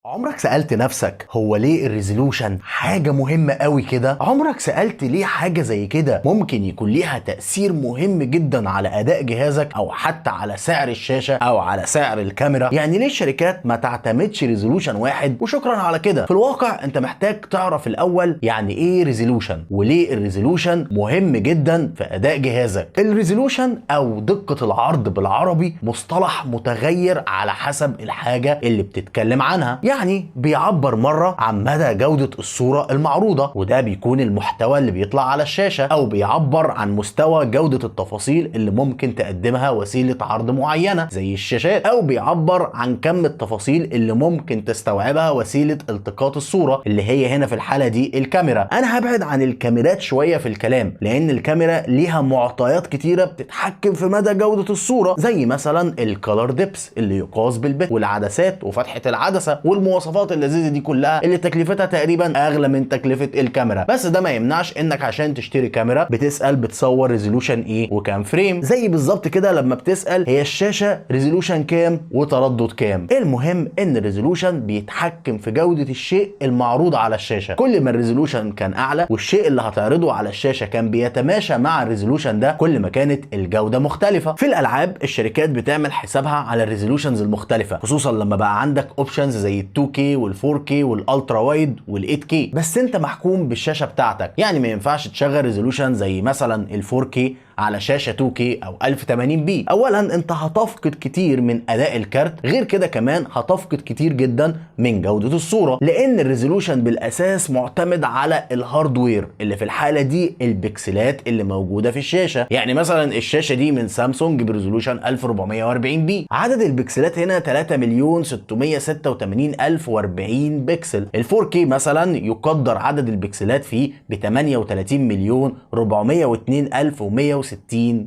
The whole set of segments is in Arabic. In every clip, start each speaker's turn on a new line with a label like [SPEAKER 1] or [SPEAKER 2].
[SPEAKER 1] عمرك سألت نفسك هو ليه الريزولوشن حاجة مهمة قوي كده؟ عمرك سألت ليه حاجة زي كده ممكن يكون ليها تأثير مهم جدا على أداء جهازك أو حتى على سعر الشاشة أو على سعر الكاميرا؟ يعني ليه الشركات ما تعتمدش ريزولوشن واحد وشكرا على كده؟ في الواقع أنت محتاج تعرف الأول يعني إيه ريزولوشن وليه الريزولوشن مهم جدا في أداء جهازك. الريزولوشن أو دقة العرض بالعربي مصطلح متغير على حسب الحاجة اللي بتتكلم عنها. يعني بيعبر مرة عن مدى جودة الصورة المعروضة وده بيكون المحتوى اللي بيطلع على الشاشة، أو بيعبر عن مستوى جودة التفاصيل اللي ممكن تقدمها وسيلة عرض معينة زي الشاشات، أو بيعبر عن كم التفاصيل اللي ممكن تستوعبها وسيلة التقاط الصورة اللي هي هنا في الحالة دي الكاميرا. أنا هبعد عن الكاميرات شوية في الكلام لأن الكاميرا ليها معطيات كتيرة بتتحكم في مدى جودة الصورة، زي مثلا الكالر ديبس اللي يقاس بالبت والعدسات وفتحة العدسة والمواصفات اللذيذه دي كلها اللي تكلفتها تقريبا اغلى من تكلفه الكاميرا. بس ده ما يمنعش انك عشان تشتري كاميرا بتسال بتصور ريزولوشن ايه وكام فريم، زي بالظبط كده لما بتسال هي الشاشه ريزولوشن كام وتردد كام. المهم ان الريزولوشن بيتحكم في جوده الشيء المعروض على الشاشه. كل ما الريزولوشن كان اعلى والشيء اللي هتعرضه على الشاشه كان بيتماشى مع الريزولوشن ده كل ما كانت الجوده مختلفه. في الالعاب الشركات بتعمل حسابها على الريزولوشنز المختلفه، خصوصا لما بقى عندك اوبشنز زي 2K وال4K والالترا وايد وال8K، بس انت محكوم بالشاشه بتاعتك. يعني ما ينفعش تشغل ريزولوشن زي مثلا ال4K على شاشه 2K او 1080p. اولا انت هتفقد كتير من اداء الكارت، غير كده كمان هتفقد كتير جدا من جوده الصوره لان الريزولوشن بالاساس معتمد على الهاردوير اللي في الحاله دي البكسلات اللي موجوده في الشاشه. يعني مثلا الشاشه دي من سامسونج بريزولوشن 1440p، عدد البكسلات هنا 3,686,040 بكسل. ال4K مثلا يقدر عدد البكسلات فيه ب 38,402,160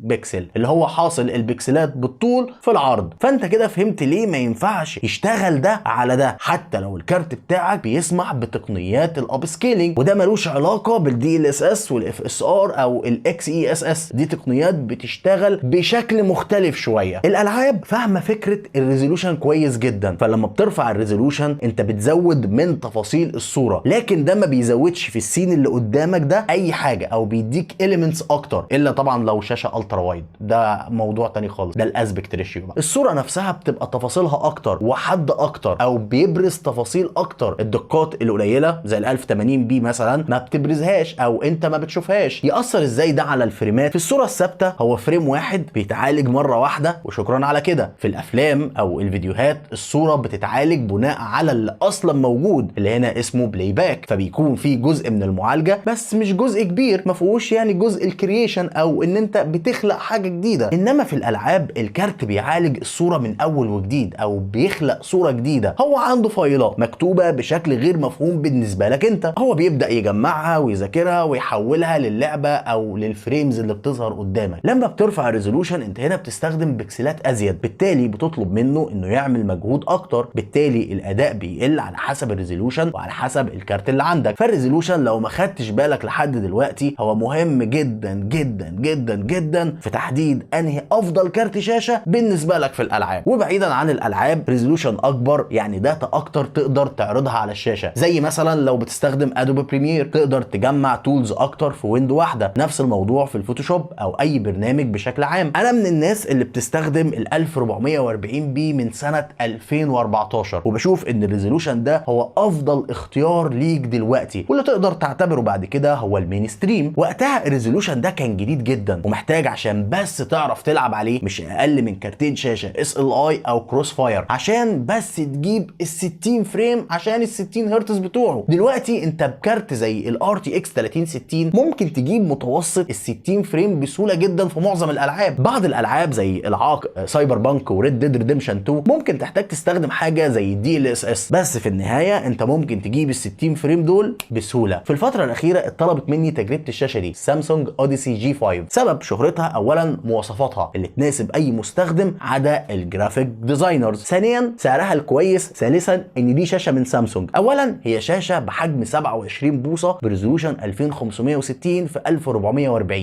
[SPEAKER 1] بكسل، اللي هو حاصل البكسلات بالطول في العرض. فانت كده فهمت ليه ما ينفعش يشتغل ده على ده حتى لو الكارت بتاعك بيسمح بتقنيات الاب سكيلينج، وده ملوش علاقه بالدي ال اس اس والاف اس ار او الاكس اي اس اس. دي تقنيات بتشتغل بشكل مختلف شويه. الالعاب فاهمه فكره الريزولوشن كويس جدا، فلما بترفع الريزولوشن انت بتزود من تفاصيل الصوره، لكن ده ما بيزودش في السين اللي قدامك ده اي حاجه او بيديك اليمنتس اكتر، الا طبعا لو شاشه الترا وايد، ده موضوع تاني خالص، ده الاسبكت ريشيو. الصوره نفسها بتبقى تفاصيلها اكتر وحد اكتر او بيبرز تفاصيل اكتر. الدقات القليله زي ال 1080p مثلا ما بتبرزهاش او انت ما بتشوفهاش. ياثر ازاي ده على الفريمات؟ في الصوره الثابته هو فريم واحد بيتعالج مره واحده وشكرا على كده. في الافلام او الفيديوهات الصوره بتتعالج بناء على اللي اصلا موجود اللي هنا اسمه بلاي باك، فبيكون في جزء من المعالجه بس مش جزء كبير، ما فيهوش يعني جزء الكرييشن او ان انت بتخلق حاجه جديده. انما في الالعاب الكارت بيعالج الصوره من اول وجديد او بيخلق صوره جديده. هو عنده فايلات مكتوبه بشكل غير مفهوم بالنسبه لك انت، هو بيبدا يجمعها ويذاكرها ويحولها للعبه او للفريمز اللي بتظهر قدامك. لما بترفع الريزولوشن انت هنا بتستخدم بكسلات ازيد، بالتالي بتطلب منه انه يعمل مجهود اكتر، بالتالي الاداء بيقل على حسب الريزولوشن وعلى حسب الكارت اللي عندك. فالريزولوشن لو ما خدتش بالك لحد دلوقتي هو مهم جدا جدا جدا جدا في تحديد انهي افضل كارت شاشه بالنسبه لك في الالعاب. وبعيدا عن الالعاب ريزولوشن اكبر يعني داتا اكتر تقدر تعرضها على الشاشه، زي مثلا لو بتستخدم ادوبي بريمير تقدر تجمع تولز اكتر في ويندو واحده. نفس الموضوع في الفوتوشوب او اي برنامج بشكل عام. انا من الناس اللي بتستخدم ال 1440p من سنه 2014 وبشوف ان الريزولوشن ده هو افضل اختيار ليك دلوقتي واللي تقدر تعتبره بعد كده هو المين ستريم. وقتها الريزولوشن ده كان جديد جدا ومحتاج عشان بس تعرف تلعب عليه مش اقل من كارتين شاشه اس ال اي او كروس فاير عشان بس تجيب ال 60 فريم عشان ال 60 هرتز بتوعه. دلوقتي انت بكارت زي الار تي اكس 3060 ممكن تجيب متوسط ال 60 فريم بسهوله جدا في معظم الالعاب. بعض الالعاب زي العاق سايبر بانك وريد ديد ريديمشن 2 ممكن تحتاج تستخدم حاجه زي الدي ال اس اس، بس في النهايه انت ممكن تجيب ال 60 فريم دول بسهوله. في الفتره الاخيره اتطلبت مني تجربه الشاشه دي سامسونج اوديسي جي 5 سبب شهرتها اولا مواصفاتها اللي تناسب اي مستخدم عدا الجرافيك ديزاينرز، ثانيا سعرها الكويس، ثالثا ان دي شاشه من سامسونج. اولا هي شاشه بحجم 27 بوصه بريزولوشن 2560 في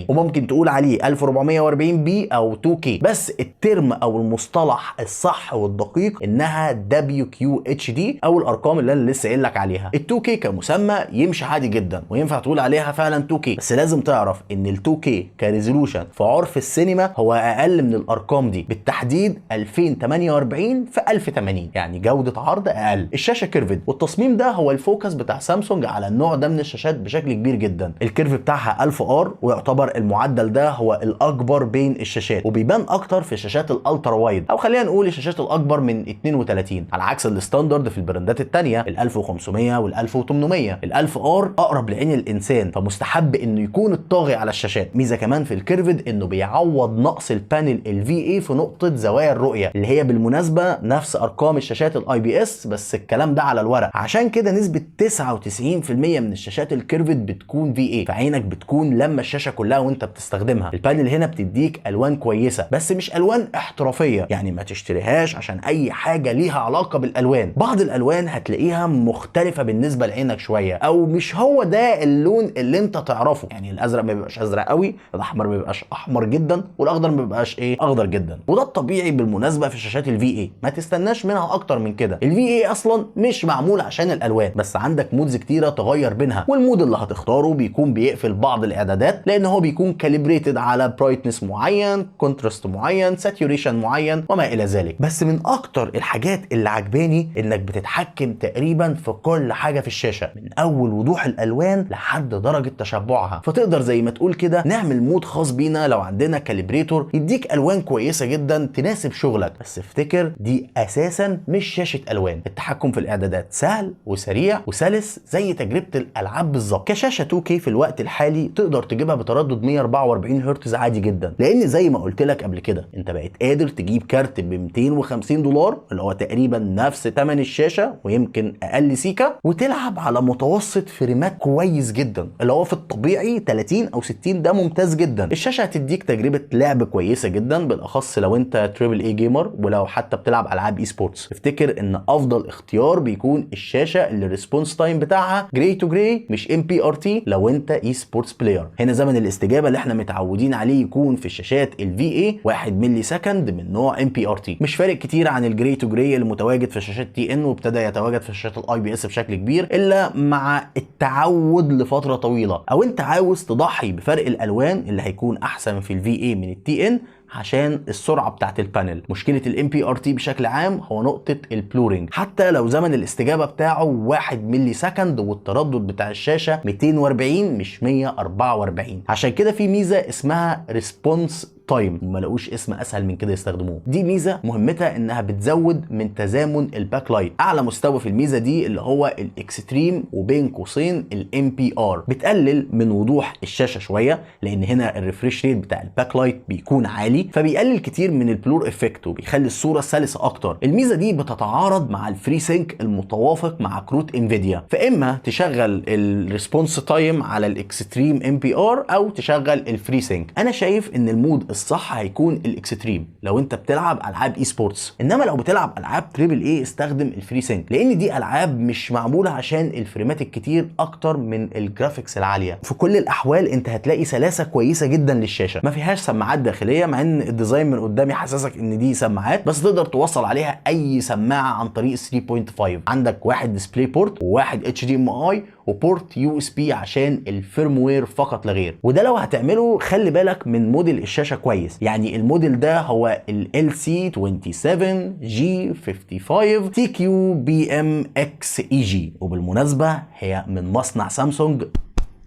[SPEAKER 1] 1440، وممكن تقول عليه 1440 بي او 2K، بس الترم او المصطلح الصح والدقيق انها WQHD او الارقام اللي انا لسه قايل لك عليها. ال 2K كمسمى يمشي عادي جدا وينفع تقول عليها فعلا 2K، بس لازم تعرف ان ال 2K كريزولوشن في عرف السينما هو اقل من الارقام دي، بالتحديد 2048 في 1080، يعني جوده عرض اقل. الشاشه كيرفد، والتصميم ده هو الفوكس بتاع سامسونج على النوع ده من الشاشات بشكل كبير جدا. الكيرف بتاعها 1000R، ويعتبر المعدل ده هو الاكبر بين الشاشات، وبيبان اكتر في الشاشات الالترا وايد، او خلينا نقول الشاشات الاكبر من 32، على عكس الستاندرد في البراندات الثانيه ال 1500 وال 1800. ال 1000R اقرب لعين الانسان، فمستحب انه يكون الطاغي على الشاشات. ميزه كمان في الكيرفد انه بيعوض نقص البانل الVA في نقطه زوايا الرؤيه، اللي هي بالمناسبه نفس ارقام الشاشات IPS، بس الكلام ده على الورق. عشان كده نسبه 99% من الشاشات الكيرفد بتكون VA، فعينك بتكون لما الشاشه كلها وانت بتستخدمها. البانل هنا بتديك الوان كويسه، بس مش الوان احترافيه، يعني ما تشتريهاش عشان اي حاجه ليها علاقه بالالوان. بعض الالوان هتلاقيها مختلفه بالنسبه لعينك شويه، او مش هو ده اللون اللي انت تعرفه، يعني الازرق ما بيبقاش ازرق قوي، الاحمر ما بيبقاش احمر جدا، والاخضر ما بيبقاش اخضر جدا. وده الطبيعي بالمناسبه في شاشات الVA، ما تستناش منها اكتر من كده. الVA اصلا مش معمول عشان الالوان، بس عندك مودز كتيره تغير بينها، والمود اللي هتختاره بيكون بيقفل بعض الاعدادات، لان هو بيكون كاليبريتد على برايتنس معين، كونتراست معين، ساتوريشن معين، وما الى ذلك. بس من اكتر الحاجات اللي عجباني انك بتتحكم تقريبا في كل حاجه في الشاشه، من اول وضوح الالوان لحد درجه تشبعها، فتقدر زي ما تقول كده نعمل مود خاص بينا لو عندنا كاليبريتور يديك الوان كويسه جدا تناسب شغلك. بس افتكر دي اساسا مش شاشه الوان. التحكم في الاعدادات سهل وسريع وسلس زي تجربه الالعاب بالظبط. كشاشه 2K في الوقت الحالي تقدر تجيبها بتردد 144 هرتز عادي جدا، لان زي ما قلت لك قبل كده انت بقيت قادر تجيب كارت ب $250 اللي هو تقريبا نفس ثمن الشاشه ويمكن اقل سيكا، وتلعب على متوسط فريمات كويس جدا، اللي هو في الطبيعي 30 او 60 ده ممتاز جدا. الشاشه هتديك تجربه لعب كويسه جدا، بالاخص لو انت تريبل اي جيمر، ولو حتى بتلعب العاب اي سبورتس. افتكر ان افضل اختيار بيكون الشاشه اللي الريسبونس تايم بتاعها جراي تو جراي مش MPRT لو انت اي سبورتس بلاير. هنا زمن الاستجابه اللي احنا متعودين عليه يكون في الشاشات الVA 1 ملي سكند من نوع MPRT، مش فارق كتير عن الجراي تو جراي اللي متواجد في شاشات TN، وابتدى يتواجد في شاشات IPS بشكل كبير، الا مع التعود لفتره طويله، او انت عاوز تضحي بفرق الالوان اللي هيكون احسن في الVA من الTN عشان السرعه بتاعت البانل. مشكله MPRT بشكل عام هو نقطه البلورينج، حتى لو زمن الاستجابه بتاعه 1 ملي سكند والتردد بتاع الشاشه 240 مش 144. عشان كده في ميزه اسمها ريسبونس تايم، وما لقوش اسم اسهل من كده يستخدموه. دي ميزه مهمتها انها بتزود من تزامن الباك لايت. اعلى مستوى في الميزه دي اللي هو الاكستريم وبين قوسين الMPR، بتقلل من وضوح الشاشه شويه، لان هنا الريفريش ريت بتاع الباك لايت بيكون عالي، فبيقلل كتير من البلور افكت وبيخلي الصوره سلسه اكتر. الميزه دي بتتعارض مع الفري سينك المتوافق مع كروت انفيديا، فاما تشغل الريسبونس تايم على الاكستريم MPR او تشغل الفري سينك. انا شايف ان المود الصح هيكون الاكستريم لو انت بتلعب العاب اي سبورتس، انما لو بتلعب العاب تريبل اي استخدم الفري سينك، لان دي العاب مش معموله عشان الفريمات الكتير اكتر من الجرافيكس العاليه. في كل الاحوال انت هتلاقي سلاسه كويسه جدا للشاشه، ما فيهاش سماعات داخليه، مع ان الديزاين من قدام يحسسك ان دي سماعات، بس تقدر توصل عليها اي سماعه عن طريق 3.5. عندك واحد ديسبلاي بورت وواحد HDMI وبورت USB عشان الفيرموير فقط لا غير. وده لو هتعمله خلي بالك من موديل الشاشه كويس، يعني الموديل ده هو ال LC27G55 TQBMX-EG، وبالمناسبه هي من مصنع سامسونج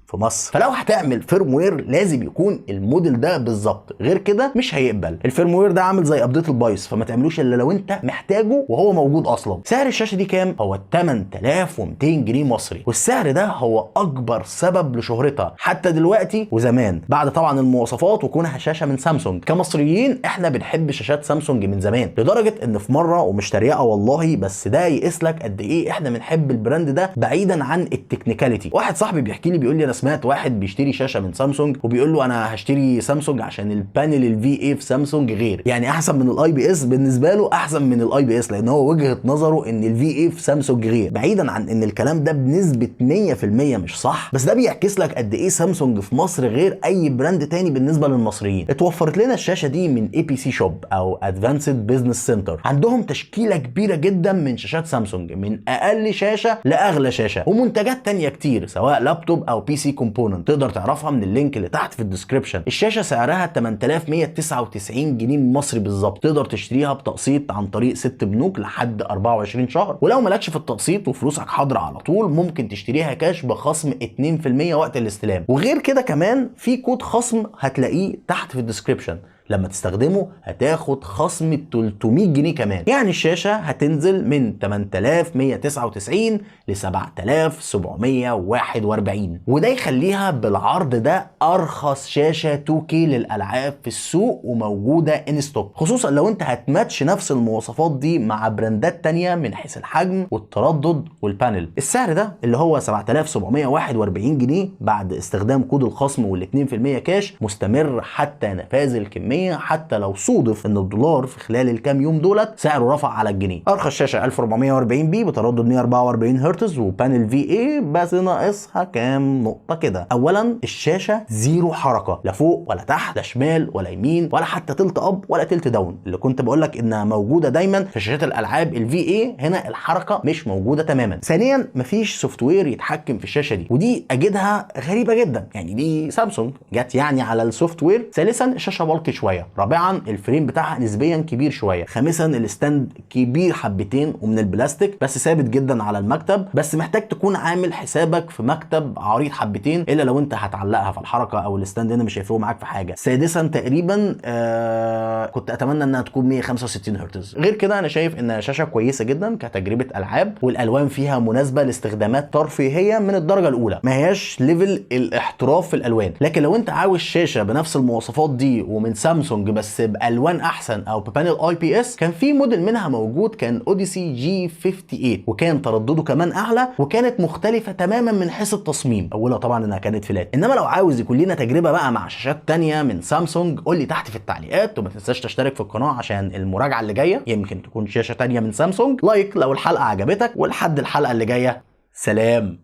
[SPEAKER 1] في مصر. فلو هتعمل فيرموير لازم يكون الموديل ده بالظبط، غير كده مش هيقبل. الفيرموير ده عامل زي ابديت البايظ، فما تعملوش الا لو انت محتاجه وهو موجود اصلا. سعر الشاشه دي كام؟ هو 8200 جنيه مصري، والسعر ده هو اكبر سبب لشهرتها حتى دلوقتي وزمان، بعد طبعا المواصفات وكونها شاشه من سامسونج. كمصريين احنا بنحب شاشات سامسونج من زمان، لدرجه ان في مره، ومش تريقه والله، بس ده يقيس لك قد ايه احنا بنحب البراند ده بعيدا عن التكنيكاليتي. واحد صاحبي بيحكي لي بيقول لي انا سمعت واحد بيشتري شاشه من سامسونج وبيقول له انا هشتري سامسونج عشان البانل الفي اي في سامسونج غير، يعني احسن من الاي بي اس. بالنسبه له احسن من الاي بي اس، لان هو وجهه نظره ان الفي اي في سامسونج غير، بعيدا عن ان الكلام ده بنسبه 100% مش صح. بس ده بيعكس لك قد ايه سامسونج في مصر غير اي براند تاني بالنسبه للمصريين. اتوفرت لنا الشاشه دي من اي بي سي شوب او ادفانسد بزنس سنتر، عندهم تشكيله كبيره جدا من شاشات سامسونج، من اقل شاشه لاغلى شاشه، ومنتجات تانية كتير سواء لابتوب او بي سي كومبوننت، تقدر تعرفها من اللينك اللي تحت في الديسكربشن. الشاشه سعرها 8199 جنيه مصري بالظبط، تقدر تشتريها بتقسيط عن طريق 6 بنوك لحد 24 شهر، ولو مالكش في التقسيط وفلوسك حاضره على طول ممكن تشتريها كاش بخصم 2% وقت الاستلام. وغير كده كمان في كود خصم هتلاقيه تحت في الديسكربشن، لما تستخدمه هتاخد خصم 300 جنيه كمان. يعني الشاشة هتنزل من 8199 ل 7741، وده يخليها بالعرض ده ارخص شاشة 2K للالعاب في السوق وموجودة ان ستوك، خصوصا لو انت هتماتش نفس المواصفات دي مع براندات تانية من حيث الحجم والتردد والبانل. السعر ده اللي هو 7741 جنيه بعد استخدام كود الخصم وال2% كاش مستمر حتى نفاذ الكمية، حتى لو صودف ان الدولار في خلال الكام يوم دولت سعره رفع على الجنيه. ارخص شاشه 1440 بي بتردد 144 هرتز وبانل في اي، بس ناقصها كام نقطه كده. اولا الشاشه زيرو حركه، لا فوق ولا تحت، لا شمال ولا يمين ولا حتى تلت اب ولا تلت داون، اللي كنت بقول لك انها موجوده دايما في شاشات الالعاب الفي اي. هنا الحركه مش موجوده تماما. ثانيا مفيش سوفت وير يتحكم في الشاشه دي، ودي اجدها غريبه جدا، يعني دي سامسونج جت يعني على السوفت وير. ثالثا الشاشه بلقي شويه. رابعا الفريم بتاعها نسبيا كبير شويه. خامسا الستاند كبير حبتين ومن البلاستيك بس ثابت جدا على المكتب، بس محتاج تكون عامل حسابك في مكتب عريض حبتين، الا لو انت هتعلقها في الحركه او الستاند هنا مش هيفرقوا معاك في حاجه. سادسا تقريبا كنت اتمنى انها تكون 165 هرتز. غير كده انا شايف انها شاشه كويسه جدا كتجربه العاب، والالوان فيها مناسبه لاستخدامات ترفيهيه من الدرجه الاولى، ما هياش ليفل الاحتراف في الالوان. لكن لو انت عاوز شاشه بنفس المواصفات دي ومن سامسونج بس بالوان احسن او ببانل اي بي اس، كان في موديل منها موجود كان اوديسي جي 58، وكان تردده كمان اعلى وكانت مختلفه تماما من حيث التصميم. اولها طبعا انها كانت فلات. انما لو عاوز يكون لنا تجربه بقى مع شاشات تانية من سامسونج قول لي تحت في التعليقات، وما تنساش تشترك في القناه عشان المراجعه اللي جايه يمكن تكون شاشه تانية من سامسونج. لايك لو الحلقه عجبتك، ولحد الحلقه اللي جايه سلام.